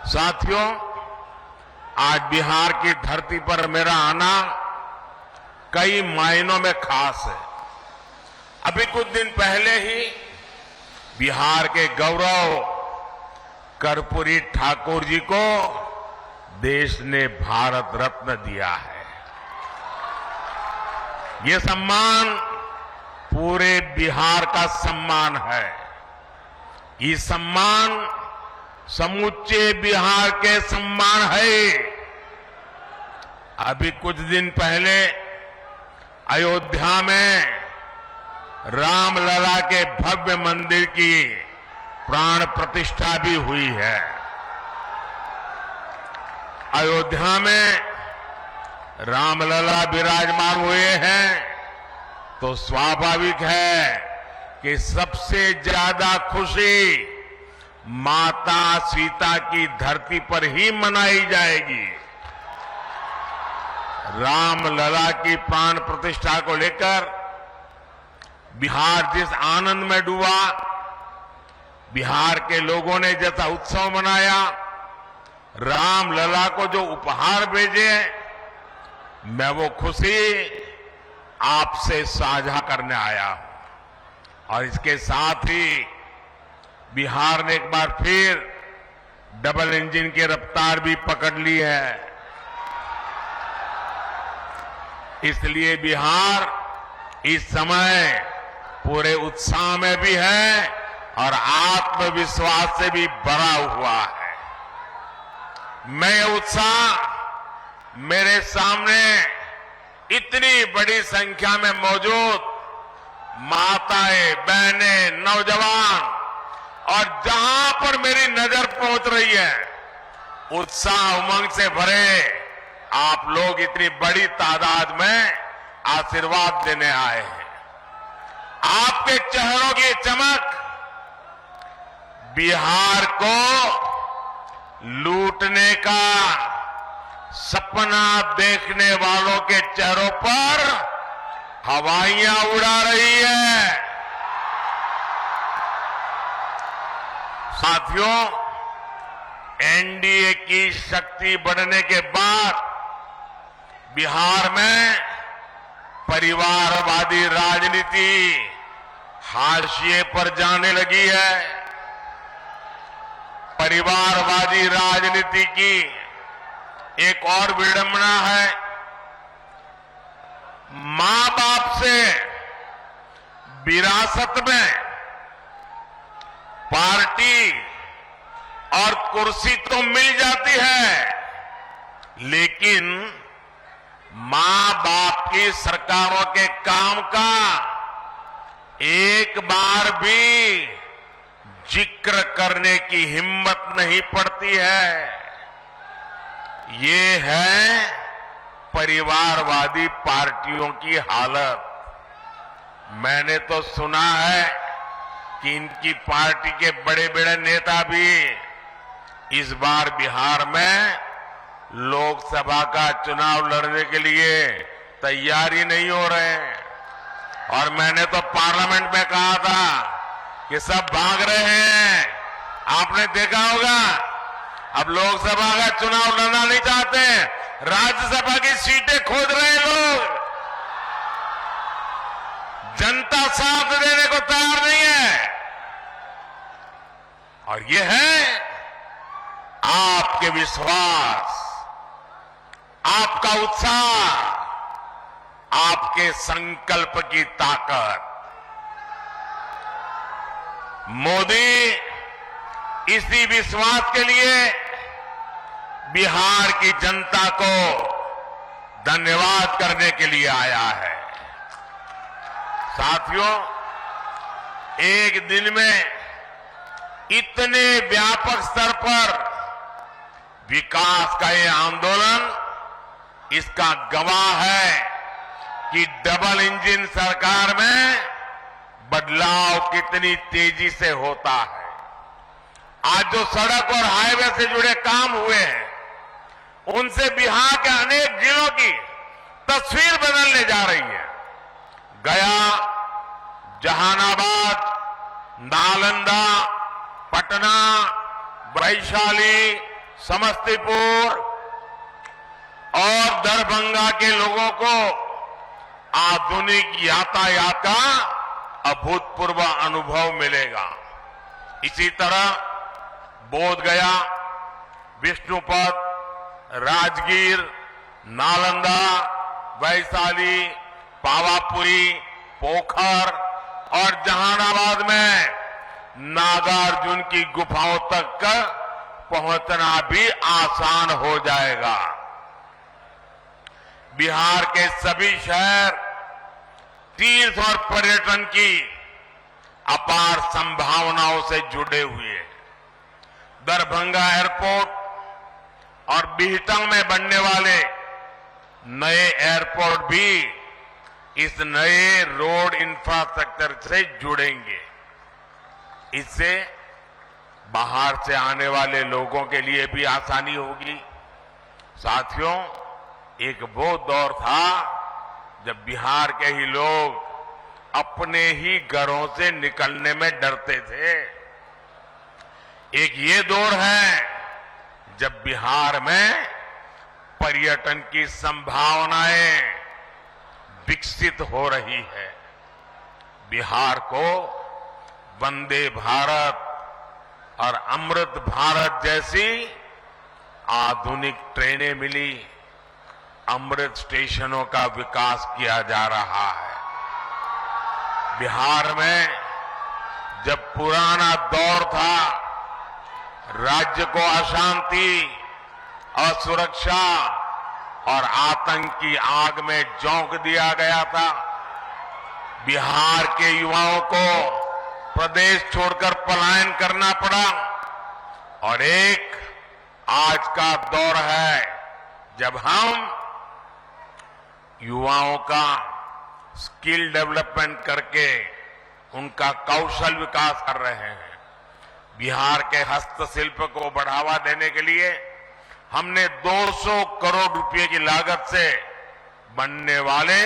साथियों, आज बिहार की धरती पर मेरा आना कई मायनों में खास है। अभी कुछ दिन पहले ही बिहार के गौरव कर्पूरी ठाकुर जी को देश ने भारत रत्न दिया है। ये सम्मान पूरे बिहार का सम्मान है। ये सम्मान समूचे बिहार के सम्मान है। अभी कुछ दिन पहले अयोध्या में रामलला के भव्य मंदिर की प्राण प्रतिष्ठा भी हुई है। अयोध्या में रामलला विराजमान हुए हैं तो स्वाभाविक है कि सबसे ज्यादा खुशी माता सीता की धरती पर ही मनाई जाएगी। रामलला की प्राण प्रतिष्ठा को लेकर बिहार जिस आनंद में डूबा, बिहार के लोगों ने जैसा उत्सव मनाया, रामलला को जो उपहार भेजे, मैं वो खुशी आपसे साझा करने आया हूं। और इसके साथ ही बिहार ने एक बार फिर डबल इंजन की रफ्तार भी पकड़ ली है। इसलिए बिहार इस समय पूरे उत्साह में भी है और आत्मविश्वास से भी भरा हुआ है। मैं ये उत्साह मेरे सामने इतनी बड़ी संख्या में मौजूद माताएं, बहनें, नौजवान और जहां पर मेरी नजर पहुंच रही है, उत्साह उमंग से भरे आप लोग इतनी बड़ी तादाद में आशीर्वाद देने आए हैं। आपके चेहरों की चमक बिहार को लूटने का सपना देखने वालों के चेहरों पर हवाइयां उड़ा रही है। साथियों, एनडीए की शक्ति बढ़ने के बाद बिहार में परिवारवादी राजनीति हाशिए पर जाने लगी है। परिवारवादी राजनीति की एक और विडंबना है, मां बाप से विरासत में पार्टी और कुर्सी तो मिल जाती है, लेकिन मां बाप की सरकारों के काम का एक बार भी जिक्र करने की हिम्मत नहीं पड़ती है। ये है परिवारवादी पार्टियों की हालत। मैंने तो सुना है कि इनकी पार्टी के बड़े बड़े नेता भी इस बार बिहार में लोकसभा का चुनाव लड़ने के लिए तैयारी नहीं हो रहे हैं। और मैंने तो पार्लियामेंट में कहा था कि सब भाग रहे हैं। आपने देखा होगा, अब लोकसभा का चुनाव लड़ना नहीं चाहते, राज्यसभा की सीटें खोज रहे हैं लोग। जनता साथ देने को तैयार नहीं है। और ये है आपके विश्वास, आपका उत्साह, आपके संकल्प की ताकत। मोदी इसी विश्वास के लिए बिहार की जनता को धन्यवाद करने के लिए आया है। साथियों, एक दिन में इतने व्यापक स्तर पर विकास का ये आंदोलन इसका गवाह है कि डबल इंजन सरकार में बदलाव कितनी तेजी से होता है। आज जो सड़क और हाईवे से जुड़े काम हुए हैं, उनसे बिहार के अनेक जिलों की तस्वीर बदलने जा रही है। गया, जहानाबाद, नालंदा, पटना, वैशाली, समस्तीपुर और दरभंगा के लोगों को आधुनिक यातायात का अभूतपूर्व अनुभव मिलेगा। इसी तरह बोधगया, विष्णुपद, राजगीर, नालंदा, वैशाली, पावापुरी, पोखर और जहानाबाद में नागार्जुन की गुफाओं तक पहुंचना भी आसान हो जाएगा। बिहार के सभी शहर तीर्थ और पर्यटन की अपार संभावनाओं से जुड़े हुए हैं। दरभंगा एयरपोर्ट और बिहटा में बनने वाले नए एयरपोर्ट भी इस नए रोड इंफ्रास्ट्रक्चर से जुड़ेंगे। इससे बाहर से आने वाले लोगों के लिए भी आसानी होगी। साथियों, एक वो दौर था जब बिहार के ही लोग अपने ही घरों से निकलने में डरते थे। एक ये दौर है जब बिहार में पर्यटन की संभावनाएं विकसित हो रही है। बिहार को वंदे भारत और अमृत भारत जैसी आधुनिक ट्रेनें मिली। अमृत स्टेशनों का विकास किया जा रहा है। बिहार में जब पुराना दौर था, राज्य को अशांति, असुरक्षा और आतंक की आग में झोंक दिया गया था। बिहार के युवाओं को प्रदेश छोड़कर पलायन करना पड़ा और एक आज का दौर है जब हम युवाओं का स्किल डेवलपमेंट करके उनका कौशल विकास कर रहे हैं। बिहार के हस्तशिल्प को बढ़ावा देने के लिए हमने 200 करोड़ रुपए की लागत से बनने वाले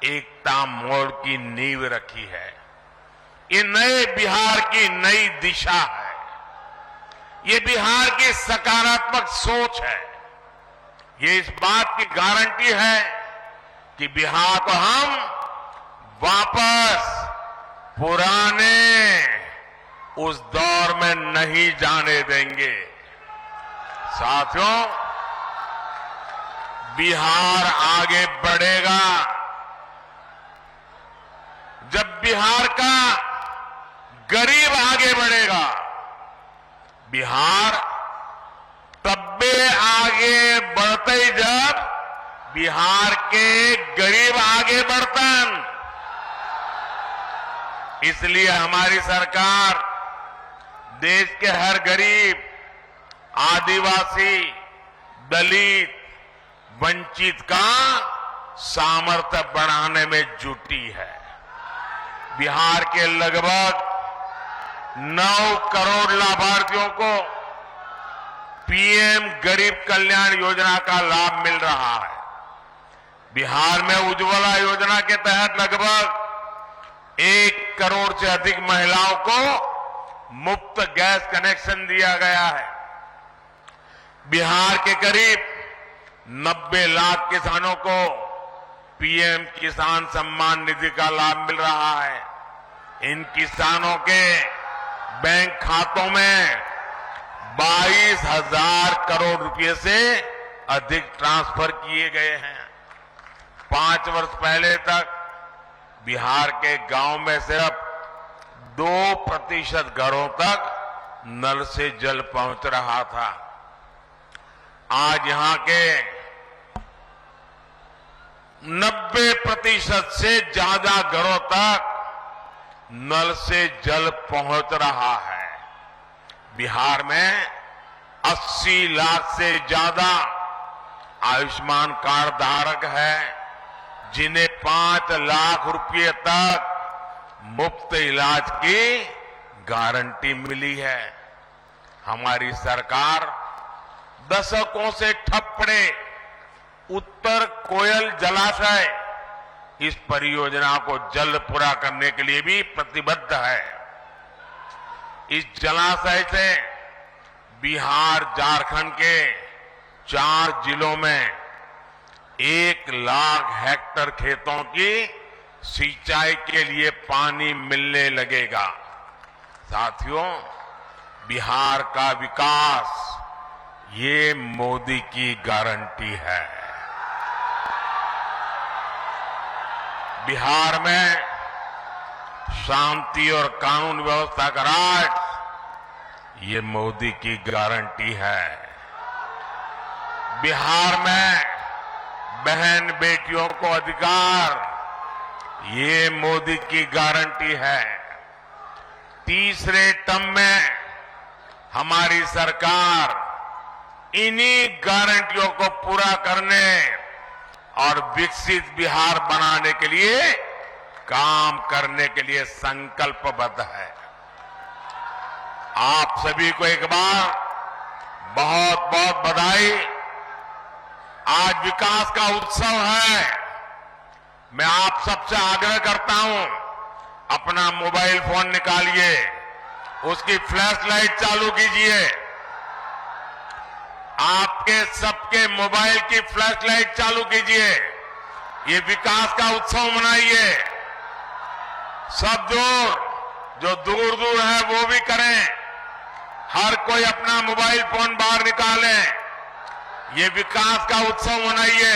एकता मॉल की नींव रखी है। ये नए बिहार की नई दिशा है। ये बिहार की सकारात्मक सोच है। ये इस बात की गारंटी है कि बिहार को हम वापस पुराने उस दौर में नहीं जाने देंगे। साथियों, बिहार आगे बढ़ेगा जब बिहार का गरीब आगे बढ़ेगा। बिहार तब्बे आगे बढ़ते जब बिहार के गरीब आगे बढ़तन। इसलिए हमारी सरकार देश के हर गरीब, आदिवासी, दलित, वंचित का सामर्थ्य बढ़ाने में जुटी है। बिहार के लगभग 9 करोड़ लाभार्थियों को पीएम गरीब कल्याण योजना का लाभ मिल रहा है। बिहार में उज्ज्वला योजना के तहत लगभग 1 करोड़ से अधिक महिलाओं को मुफ्त गैस कनेक्शन दिया गया है। बिहार के करीब 90 लाख किसानों को पीएम किसान सम्मान निधि का लाभ मिल रहा है। इन किसानों के बैंक खातों में 22,000 करोड़ रुपए से अधिक ट्रांसफर किए गए हैं। 5 वर्ष पहले तक बिहार के गांव में सिर्फ 2% घरों तक नल से जल पहुंच रहा था। आज यहां के 90% से ज्यादा घरों तक नल से जल पहुंच रहा है। बिहार में 80 लाख से ज्यादा आयुष्मान कार्ड धारक है, जिन्हें 5 लाख रुपए तक मुफ्त इलाज की गारंटी मिली है। हमारी सरकार दशकों से ठप पड़े उत्तर कोयल जलाशय इस परियोजना को जल्द पूरा करने के लिए भी प्रतिबद्ध है। इस जलाशय से बिहार झारखंड के 4 जिलों में 1 लाख हेक्टेयर खेतों की सिंचाई के लिए पानी मिलने लगेगा। साथियों, बिहार का विकास ये मोदी की गारंटी है। बिहार में शांति और कानून व्यवस्था का राज ये मोदी की गारंटी है। बिहार में बहन बेटियों को अधिकार ये मोदी की गारंटी है। तीसरे टर्म में हमारी सरकार इन्हीं गारंटियों को पूरा करने और विकसित बिहार बनाने के लिए काम करने के लिए संकल्पबद्ध है। आप सभी को एक बार बहुत बहुत बधाई। आज विकास का उत्सव है। मैं आप सबसे आग्रह करता हूं, अपना मोबाइल फोन निकालिए, उसकी फ्लैश लाइट चालू कीजिए। आपके सबके मोबाइल की फ्लैश लाइट चालू कीजिए। ये विकास का उत्सव मनाइए। सब जो दूर दूर है वो भी करें। हर कोई अपना मोबाइल फोन बाहर निकालें। ये विकास का उत्सव मनाइए।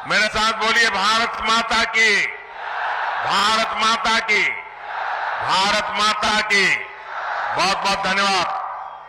मेरे साथ बोलिए, भारत माता की, भारत माता की, भारत माता की। बहुत बहुत धन्यवाद।